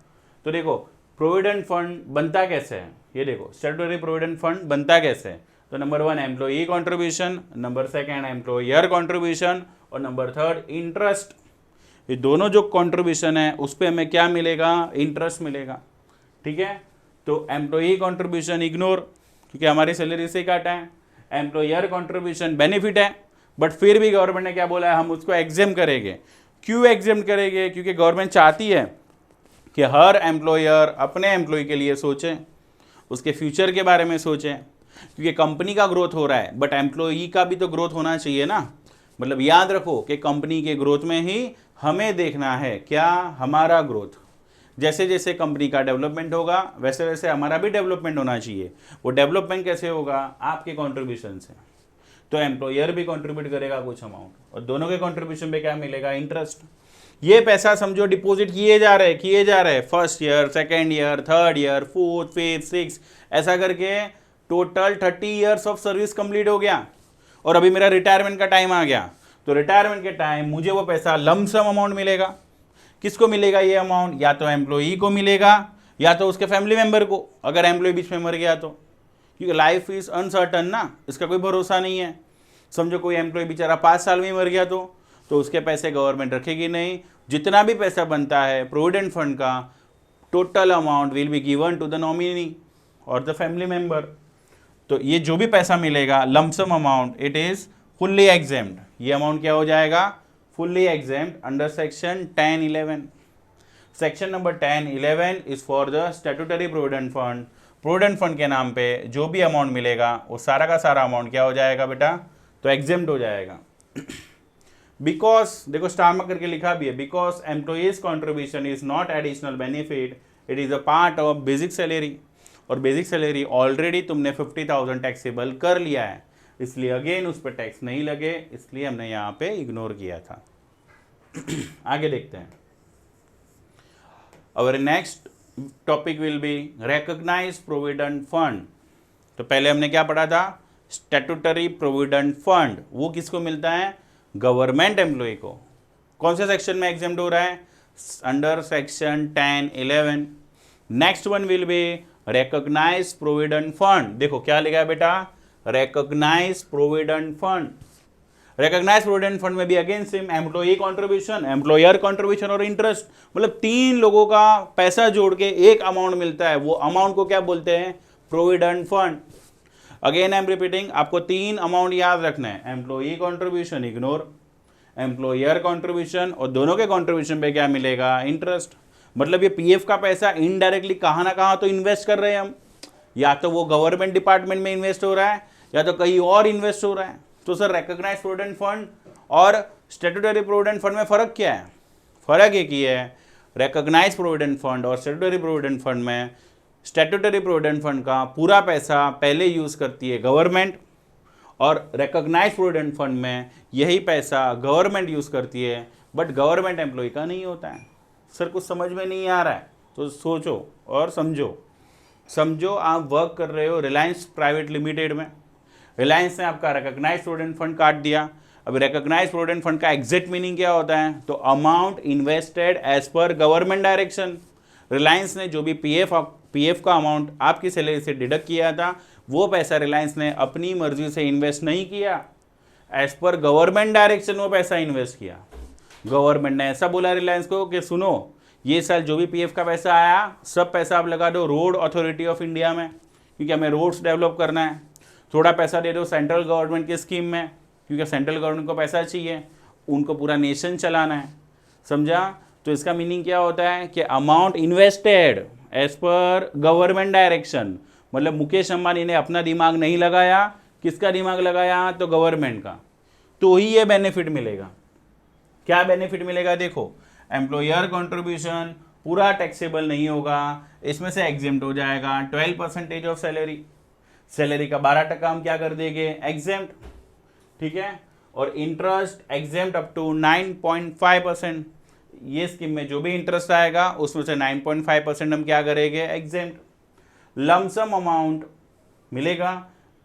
तो देखो प्रोविडेंट फंड बनता कैसे है, ये देखो स्टैट्यूटरी प्रोविडेंट फंड बनता कैसे है। तो number 1 employee contribution, number 2 employer contribution और नंबर 3 इंटरेस्ट। ये दोनों जो कॉन्ट्रीब्यूशन है उस पर हमें क्या मिलेगा, इंटरेस्ट मिलेगा, ठीक है। तो एम्प्लॉई कॉन्ट्रीब्यूशन इग्नोर, क्योंकि हमारी सैलरी से काटा है। एम्प्लॉयर कॉन्ट्रीब्यूशन बेनिफिट है, बट फिर भी गवर्नमेंट ने क्या बोला है, हम उसको एग्जेम करेंगे। क्यों एग्जेम करेंगे, क्योंकि गवर्नमेंट चाहती है कि हर एम्प्लॉयर अपने एम्प्लॉय के लिए सोचे, उसके फ्यूचर के बारे में सोचें। क्योंकि कंपनी का ग्रोथ हो रहा है बट एम्प्लॉई का भी तो ग्रोथ होना चाहिए ना। मतलब याद रखो कि कंपनी के ग्रोथ में ही हमें देखना है क्या, हमारा ग्रोथ। जैसे जैसे कंपनी का डेवलपमेंट होगा वैसे वैसे हमारा भी डेवलपमेंट होना चाहिए। वो डेवलपमेंट कैसे होगा, आपके कॉन्ट्रीब्यूशन से। तो एम्प्लॉयर भी कंट्रीब्यूट करेगा कुछ अमाउंट और दोनों के कंट्रीब्यूशन पे क्या मिलेगा, इंटरेस्ट। ये पैसा समझो डिपॉजिट किए जा रहे हैं first year, second year, third year, fourth, fifth, six, ऐसा करके total 30 years of service complete हो गया और अभी मेरा रिटायरमेंट का टाइम आ गया। तो रिटायरमेंट के टाइम मुझे वो पैसा लमसम अमाउंट मिलेगा। किसको मिलेगा ये अमाउंट, या तो एम्प्लॉई को मिलेगा या तो उसके फैमिली मेंबर को, अगर एम्प्लॉई बीच में मर गया तो। क्योंकि लाइफ इज अनसर्टन ना, इसका कोई भरोसा नहीं है। समझो कोई एम्प्लॉय बेचारा 5 साल में मर गया तो उसके पैसे गवर्नमेंट रखेगी नहीं। जितना भी पैसा बनता है प्रोविडेंट फंड का, total amount will be given to the nominee और द फैमिली मेंबर। तो ये जो भी पैसा मिलेगा lump sum amount, it is fully exempt. ये अमाउंट क्या हो जाएगा, fully exempt under section 10(11). Section number 10(11) is for the statutory provident fund. Provident fund के नाम पे जो भी अमाउंट मिलेगा वो सारा का सारा अमाउंट क्या हो जाएगा बेटा, तो एग्जेम्प्ट हो जाएगा। बिकॉज देखो स्टार मार्क करके लिखा भी है, because employees contribution is not additional benefit, it is a part of basic salary. और बेसिक सैलरी ऑलरेडी तुमने 50,000 टैक्सेबल कर लिया है, इसलिए अगेन उस पर टैक्स नहीं लगे, इसलिए हमने यहाँ पे इग्नोर किया था। आगे देखते हैं। Our next topic will be recognised provident fund. तो पहले हमने क्या पढ़ा था, स्टैट्यूटरी प्रोविडेंट फंड। वो किसको मिलता है, गवर्नमेंट एम्प्लॉय को। कौन से सेक्शन में एग्जेम्प्ट हो रहा है, under section 10(11). Next one will be recognise provident fund, देखो क्या लिखा है बेटा, recognise provident fund. Recognise provident fund में भी again same, employee contribution, employer contribution और इंटरेस्ट, मतलब 3 लोगों का पैसा जोड़ के एक अमाउंट मिलता है, वो अमाउंट को क्या बोलते हैं, provident fund. Again I am repeating, आपको 3 अमाउंट याद रखना है, employee contribution ignore, employer contribution, और दोनों के कंट्रीब्यूशन पे क्या मिलेगा, इंटरेस्ट। मतलब ये पीएफ का पैसा इनडायरेक्टली कहाँ ना कहाँ तो इन्वेस्ट कर रहे हैं हम, या तो वो गवर्नमेंट डिपार्टमेंट में इन्वेस्ट हो रहा है या तो कहीं और इन्वेस्ट हो रहा है। तो सर रिकॉग्नाइज प्रोविडेंट फंड और स्टैट्यूटरी प्रोविडेंट फंड में फ़र्क क्या है, फ़र्क एक ही है, रिकॉग्नाइज प्रोविडेंट फंड और स्टैट्यूटरी प्रोविडेंट फंड में स्टैट्यूटरी प्रोविडेंट फंड का पूरा पैसा पहले यूज़ करती है गवर्नमेंट, और रिकॉग्नाइज प्रोविडेंट फंड में यही पैसा गवर्नमेंट यूज़ करती है, बट गवर्नमेंट एम्प्लॉय का नहीं होता है। सर कुछ समझ में नहीं आ रहा है तो सोचो और समझो आप वर्क कर रहे हो रिलायंस प्राइवेट लिमिटेड में, रिलायंस ने आपका रिकॉग्नाइज प्रोविडेंट फंड काट दिया। अब रिकॉग्नाइज प्रोविडेंट फंड का एग्जैक्ट मीनिंग क्या होता है, तो amount invested as per government direction. Reliance ने जो भी पीएफ का अमाउंट आपकी सैलरी से डिडक्ट किया था, वो पैसा रिलायंस ने अपनी मर्जी से इन्वेस्ट नहीं किया, एज पर गवर्नमेंट डायरेक्शन वो पैसा इन्वेस्ट किया। गवर्नमेंट ने ऐसा बोला रिलायंस को कि सुनो, ये साल जो भी पीएफ का पैसा आया सब पैसा आप लगा दो रोड अथॉरिटी ऑफ इंडिया में, क्योंकि हमें रोड्स डेवलप करना है। थोड़ा पैसा दे दो सेंट्रल गवर्नमेंट की स्कीम में, क्योंकि सेंट्रल गवर्नमेंट को पैसा चाहिए, उनको पूरा नेशन चलाना है, समझा। तो इसका मीनिंग क्या होता है कि amount invested as per government direction, मतलब मुकेश अंबानी ने अपना दिमाग नहीं लगाया, किसका दिमाग लगाया, तो गवर्नमेंट का, तो ही ये बेनिफिट मिलेगा। क्या बेनिफिट मिलेगा, देखो एम्प्लॉयर कंट्रीब्यूशन पूरा टैक्सेबल नहीं होगा, इसमें से एग्जेम्प्ट हो जाएगा 12% ऑफ सैलरी का 12% हम क्या कर देंगे, एग्जेम्प्ट, ठीक है। और इंटरेस्ट एग्जेम्प्ट अप टू 9.5%, ये स्कीम में जो भी इंटरेस्ट आएगा उसमें से 9.5% हम क्या करेंगे, एग्जेम्प्ट। लमसम अमाउंट मिलेगा,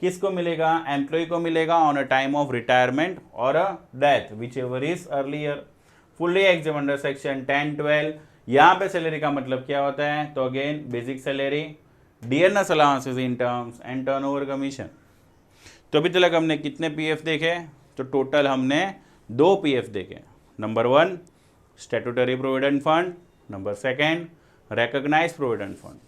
किसको मिलेगा, एम्प्लॉय को मिलेगा on a time of retirement और a death whichever is earlier, fully exam under section 10-12। यहाँ पे सैलरी का मतलब क्या होता है, तो again basic salary, dearness allowances in terms and turnover commission. तो अभी तक हमने कितने पीएफ देखे, तो टोटल हमने 2 पीएफ देखे। Number 1 statutory provident fund, number 2 recognise provident fund.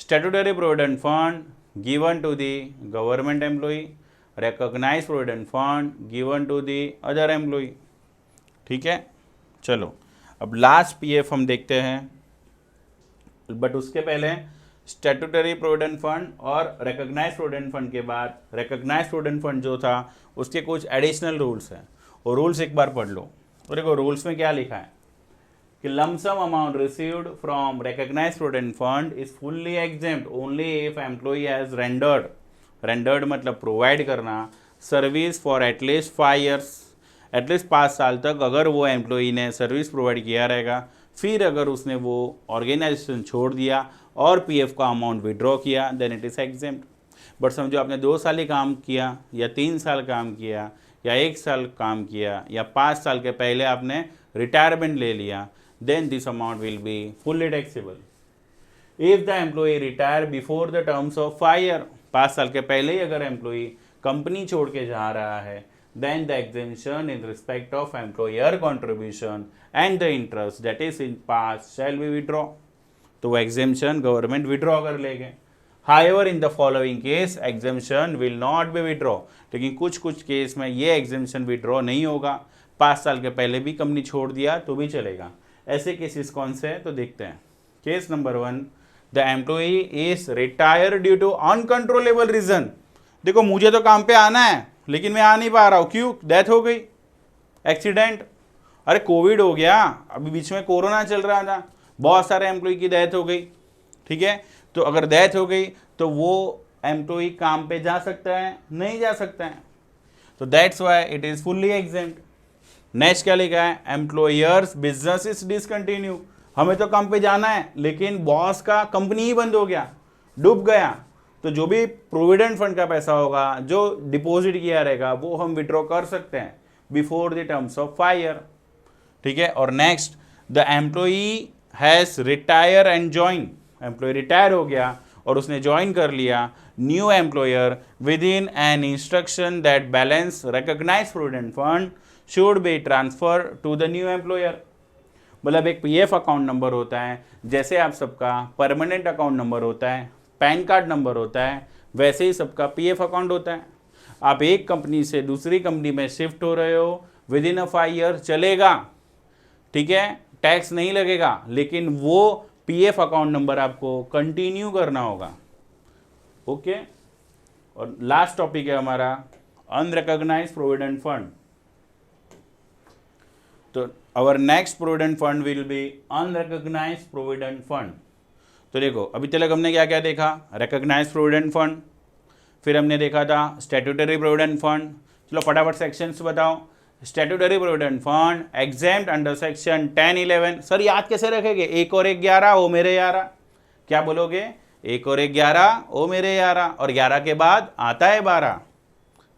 Statutory provident fund given to the government employee, recognized provident fund given to the other employee, ठीक है। चलो अब लास्ट पीएफ हम देखते हैं, बट उसके पहले स्टैट्यूटरी प्रोविडेंट फंड और रिकॉग्नाइज प्रोविडेंट फंड के बाद रिकॉग्नाइज प्रोविडेंट फंड जो था उसके कुछ एडिशनल रूल्स हैं, और रूल्स एक बार पढ़ लो। तो देखो रूल्स में क्या लिखा है कि lump sum amount received from recognised provident fund is fully exempt only if employee has rendered मतलब प्रोवाइड करना service for at least 5 years, at least 5 साल तक अगर वो एम्प्लॉई ने सर्विस प्रोवाइड किया रहेगा। फिर अगर उसने वो ऑर्गेनाइजेशन छोड़ दिया और पीएफ का अमाउंट विड्रॉ किया then it is exempt. But समझो आपने 2 साल ही काम किया या 3 साल काम किया या 1 साल काम किया या 5 साल के पहले आपने रिटायरमेंट ले लिया, then this amount will be fully taxable. If the employee retire before the terms of 5 year, 5 साल के पहले ही अगर एम्प्लॉई कंपनी छोड़ के जा रहा है, then the exemption in respect of employer contribution and the interest that is in past shall be withdraw. तो वो exemption गवर्नमेंट विड्रॉ कर लेंगे। However, in the following case, exemption will not be withdraw. लेकिन कुछ केस में ये exemption withdraw नहीं होगा, 5 साल के पहले भी कंपनी छोड़ दिया तो भी चलेगा। ऐसे केसेस कौन से हैं तो देखते हैं। Case number 1, the employee is retire due to uncontrollable reason. देखो मुझे तो काम पे आना है लेकिन मैं आ नहीं पा रहा हूँ, क्यों, डेथ हो गई, एक्सीडेंट, अरे कोविड हो गया, अभी बीच में कोरोना चल रहा था, बहुत सारे एम्प्लॉई की डेथ हो गई, ठीक है। तो अगर डेथ हो गई तो वो एम्प्लॉई काम पे जा सकता है, नहीं जा सकता है, तो that's why it is fully exempt. Next क्या लिखा है, एम्प्लॉयर्स बिजनेस इज डिसकंटिन्यू, हमें तो काम पे जाना है लेकिन बॉस का कंपनी ही बंद हो गया, डूब गया, तो जो भी प्रोविडेंट फंड का पैसा होगा जो डिपॉजिट किया रहेगा वो हम विड्रॉ कर सकते हैं before the terms of 5 year, ठीक है। और next the employee has retire and join, employ retire हो गया और उसने ज्वाइन कर लिया new employer within an instruction that balance recognised provident fund should be transfer to the new employer. मतलब एक पीएफ अकाउंट नंबर होता है, जैसे आप सबका परमानेंट अकाउंट नंबर होता है, पैन कार्ड नंबर होता है, वैसे ही सबका पीएफ अकाउंट होता है। आप एक कंपनी से दूसरी कंपनी में शिफ्ट हो रहे हो, विद इन अ 5 ईयर चलेगा, ठीक है, टैक्स नहीं लगेगा, लेकिन वो पीएफ अकाउंट नंबर आपको कंटिन्यू करना होगा। ओके, और लास्ट टॉपिक है हमारा अनरिकॉग्नाइज्ड प्रोविडेंट फंड। तो our next provident fund will be unrecognised provident fund. तो देखो अभी तक हमने क्या क्या देखा, रिकॉग्नाइज्ड प्रोविडेंट फंड, फिर हमने देखा था स्टैट्यूटरी प्रोविडेंट फंड। चलो फटाफट सेक्शंस बताओ। Statutory provident fund exempt under section 10(11). Sir याद कैसे रखेंगे, 1 और 1 11, ओ मेरे यारा। क्या बोलोगे, 1 और 1 11, ओ मेरे यारा, और 11 के बाद आता है 12।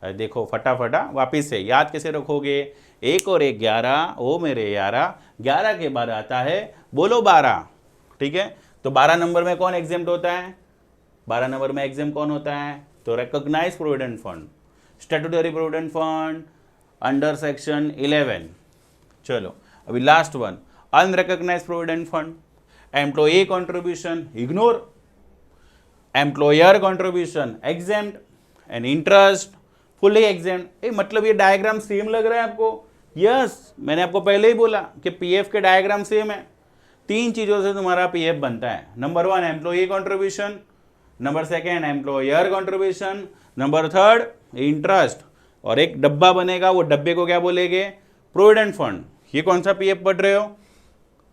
अरे देखो फटाफटा वापिस से याद कैसे रखोगे, 1 और 1 11, ओ मेरे यारा, 11 के बाद आता है बोलो 12, ठीक है। तो 12 नंबर में कौन एग्जेम्प्ट होता है, 12 नंबर में एग्जेम्प्ट कौन होता है, तो recognised provident fund, statutory provident fund under section 11। चलो अभी last one, unrecognised provident fund, employee contribution ignore, employer contribution exempt, and interest fully exempt. मतलब ये डायग्राम सेम लग रहा है आपको? यस, मैंने आपको पहले ही बोला कि पीएफ के डायग्राम सेम है। 3 चीजों से तुम्हारा पीएफ बनता है। Number 1 employee contribution, number 2 employer contribution, number 3 interest, और एक डब्बा बनेगा, वो डब्बे को क्या बोलेंगे, प्रोविडेंट फंड। ये कौन सा पीएफ पढ़ रहे हो,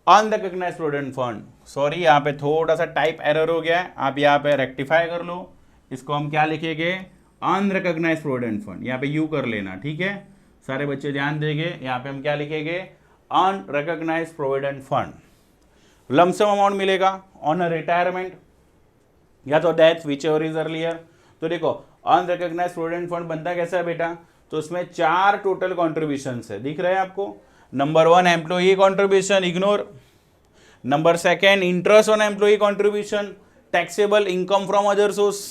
अनरिकॉग्नाइज्ड प्रोविडेंट फंड। सॉरी यहाँ पे थोड़ा सा टाइप एरर हो गया है, आप यहाँ पे रेक्टिफाई कर लो। इसको हम क्या लिखेंगे, अनरिकॉग्नाइज्ड प्रोविडेंट फंड, यहाँ पे यू कर लेना, ठीक है। सारे बच्चे ध्यान देंगे, यहाँ पे हम क्या लिखेंगे, unrecognised provident fund. Lump sum amount मिलेगा ऑन रिटायरमेंट या तो death whichever is earlier. तो देखो अनरिकॉग्नाइज्ड प्रोविडेंट फंड बनता कैसा है बेटा, तो उसमें 4 टोटल कॉन्ट्रीब्यूशन है, दिख रहे हैं आपको। Number 1 employee contribution ignore, number 2 interest on employee contribution, taxable income from other source.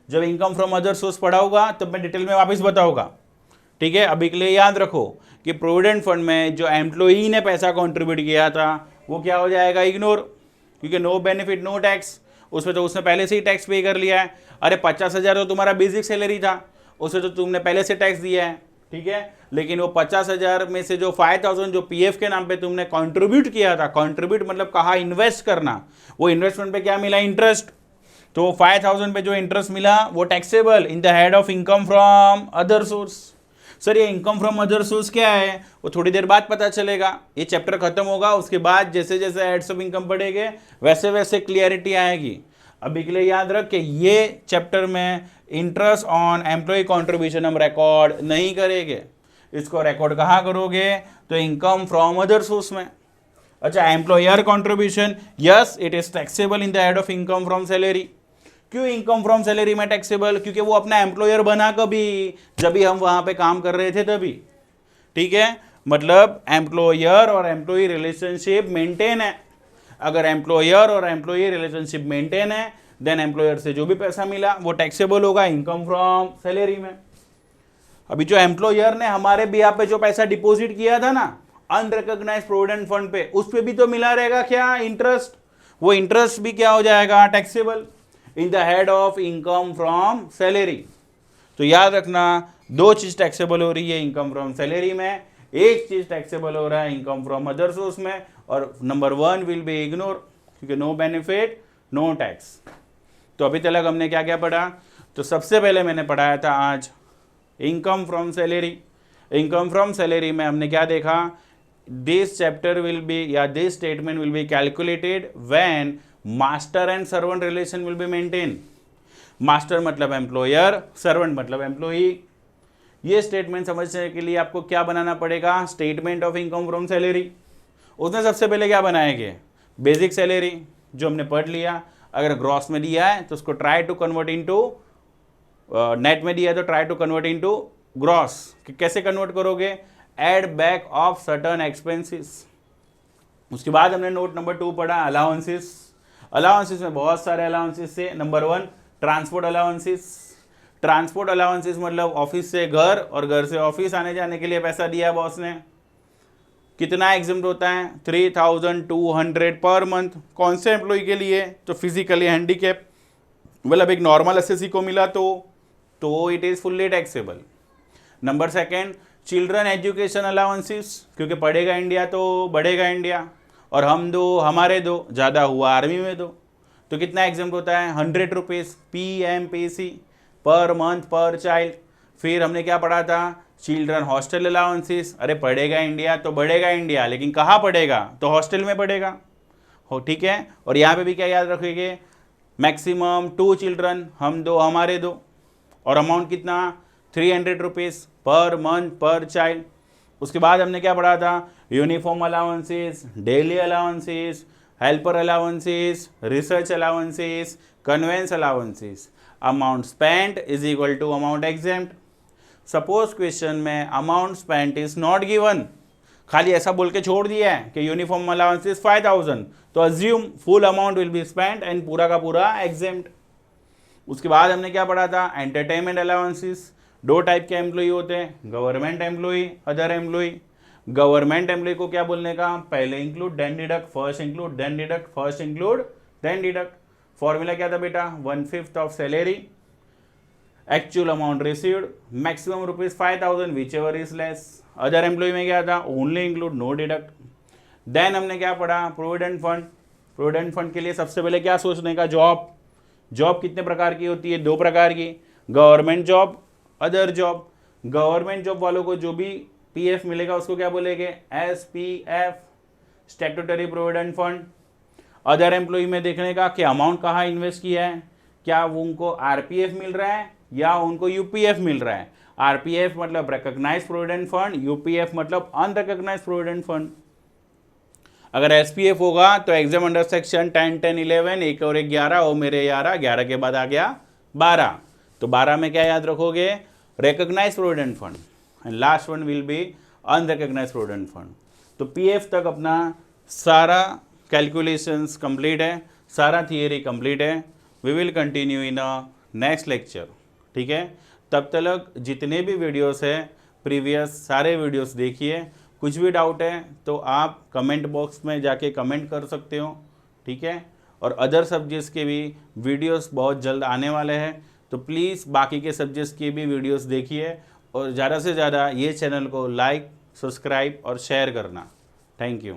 जब इनकम फ्रॉम अदर सोर्स पढ़ा होगा तब मैं डिटेल में वापस बताऊंगा, ठीक है। अभी के लिए याद रखो कि प्रोविडेंट फंड में जो एम्प्लॉई ने पैसा कॉन्ट्रीब्यूट किया था वो क्या हो जाएगा, इग्नोर, क्योंकि नो बेनिफिट नो टैक्स, उसमें तो उसने पहले से ही टैक्स पे कर लिया है। अरे 50,000 तो तुम्हारा बेसिक सैलरी था, उसमें तो तुमने पहले से टैक्स दिया है, ठीक है। लेकिन वो 50,000 में से जो 5,000 जो पीएफ के नाम पे तुमने कंट्रीब्यूट किया था, कंट्रीब्यूट मतलब कहा इन्वेस्ट करना, वो इन्वेस्टमेंट पे क्या मिला, इंटरेस्ट। तो 5,000 पे जो इंटरेस्ट मिला वो taxable in the head of income from other source. Sir ये इनकम फ्रॉम अदर सोर्स क्या है, वो थोड़ी देर बाद पता चलेगा। ये चैप्टर खत्म होगा, उसके बाद जैसे जैसे हेड्स ऑफ इनकम पढ़ेंगे वैसे वैसे क्लियरिटी आएगी। अभी के लिए याद रख कि ये चैप्टर में इंटरेस्ट ऑन एम्प्लॉय कंट्रीब्यूशन हम रिकॉर्ड नहीं करेंगे। इसको रिकॉर्ड कहाँ करोगे, तो इनकम फ्रॉम अदर सोर्स में। अच्छा, employer contribution, yes it is taxable in the head of income from salary. क्यों इनकम फ्रॉम सैलरी में टैक्सेबल, क्योंकि वो अपना एम्प्लॉयर बना कभी, जब भी हम वहां पे काम कर रहे थे तभी, ठीक है। मतलब एम्प्लॉयर और एम्प्लॉई रिलेशनशिप मेंटेन है। अगर एम्प्लॉयर और एम्प्लॉई रिलेशनशिप मेंटेन है देन एम्प्लॉयर से जो भी पैसा मिला वो टैक्सेबल होगा इनकम फ्रॉम सैलरी में। अभी जो एम्प्लॉयर ने हमारे बिहाफ पे जो पैसा डिपॉजिट किया था ना अनरिकॉग्नाइज्ड प्रोविडेंट फंड पे, उस पे भी तो मिला रहेगा क्या, इंटरेस्ट। वो इंटरेस्ट भी क्या हो जाएगा, taxable in the head of income from salary. तो याद रखना 2 चीज टैक्सेबल हो रही है इनकम फ्रॉम सैलरी में, 1 चीज टैक्सेबल हो रहा है इनकम फ्रॉम अदर सोर्स में, और नंबर 1 विल बी इग्नोर क्योंकि नो बेनिफिट नो टैक्स। तो अभी तक हमने क्या क्या पढ़ा, तो सबसे पहले मैंने पढ़ाया था आज income from salary. Income from salary में हमने क्या देखा, दिस चैप्टर विल बी या this statement will be calculated when master and servant relation will be maintain. Master मतलब एम्प्लॉयर, सर्वेंट मतलब एम्प्लॉई। ये स्टेटमेंट समझने के लिए आपको क्या बनाना पड़ेगा, statement of income from salary. उसने सबसे पहले क्या बनाएंगे, बेसिक सैलरी जो हमने पढ़ लिया। अगर ग्रॉस में दिया है तो उसको try to convert into, net में दिया है तो try to convert into gross. कैसे कन्वर्ट करोगे, add back of certain expenses. उसके बाद हमने नोट नंबर 2 पढ़ा, अलाउंसेस। अलाउंसेस में बहुत सारे अलाउंसेस थे। Number 1 transport allowances. Transport allowances मतलब ऑफिस से घर और घर से ऑफिस आने जाने के लिए पैसा दिया बॉस ने। कितना एग्जम्प्ट होता है? 3200 पर मंथ। कौन से एम्प्लॉय के लिए? तो फिजिकली हैंडीकैप, मतलब एक नॉर्मल एसएससी को मिला तो it is fully taxable. Number 2 children education allowances, क्योंकि पढ़ेगा इंडिया तो बढ़ेगा इंडिया, और हम दो हमारे दो, ज़्यादा हुआ आर्मी में दो, तो कितना एग्जम्प्ट होता है? 100 रुपीज़ PMPC पर मंथ पर चाइल्ड। फिर हमने क्या पढ़ा था? Children hostel allowances. अरे पढ़ेगा इंडिया तो बढ़ेगा इंडिया, लेकिन कहाँ पढ़ेगा? तो हॉस्टल में पढ़ेगा हो, ठीक है। और यहाँ पे भी क्या याद रखेंगे? मैक्सिमम 2 चिल्ड्रन, हम दो हमारे दो, और अमाउंट कितना? 300 रुपीज़ पर मंथ पर चाइल्ड। उसके बाद हमने क्या पढ़ा था? Uniform allowances, daily allowances, helper allowances, research allowances, conveyance allowances. Amount spent is equal to amount exempt. Suppose question में amount spent is not given, खाली ऐसा बोल के छोड़ दिया है कि यूनिफॉर्म अलाउंसेस 5000, तो assume full amount will be spent and पूरा का पूरा एग्जेम्प्ट। उसके बाद हमने क्या पढ़ा था? Entertainment allowances. 2 टाइप के एम्प्लॉय होते हैं, government employ, other employ. Government employ को क्या बोलने का? पहले include then deduct, first include then deduct, first include then deduct. Formula क्या था बेटा? 1/5 of salary, actual amount received, maximum rupees 5000 whichever is less. Other employ में क्या था? Only include no deduct. Then हमने क्या पढ़ा? Provident fund. प्रोविडेंट फंड के लिए सबसे पहले क्या सोचने का? जॉब। जॉब कितने प्रकार की होती है? 2 प्रकार की, government job, other job. Government job वालों को जो भी पीएफ मिलेगा उसको क्या बोलेंगे? SPF, statutory provident fund. Other employ में देखने का कि अमाउंट कहाँ इन्वेस्ट किया है, क्या वो उनको RPF मिल रहा है या उनको UPF मिल रहा है। RPF मतलब रिकॉग्नाइज्ड प्रोविडेंट फंड, UPF मतलब अनरिकॉग्नाइज्ड प्रोविडेंट फंड। अगर SPF होगा तो एग्जाम अंडर सेक्शन 10, 10, 11, 1 और 1 11, और मेरे 11 के बाद आ गया 12। तो 12 में क्या याद रखोगे? Recognised provident fund, and last one will be unrecognised provident fund. तो PF तक अपना सारा कैलकुलेशंस कंप्लीट है, सारा थियरी कंप्लीट है। We will continue in a next lecture, ठीक है। तब तक जितने भी वीडियोस है प्रीवियस सारे वीडियोस देखिए। कुछ भी डाउट है तो आप कमेंट बॉक्स में जाके कमेंट कर सकते हो, ठीक है। और अदर सब्जेक्ट्स के भी वीडियोस बहुत जल्द आने वाले हैं, तो प्लीज़ बाकी के सब्जेक्ट्स की भी वीडियोस देखिए, और ज़्यादा से ज़्यादा ये चैनल को लाइक, सब्सक्राइब और शेयर करना। Thank you.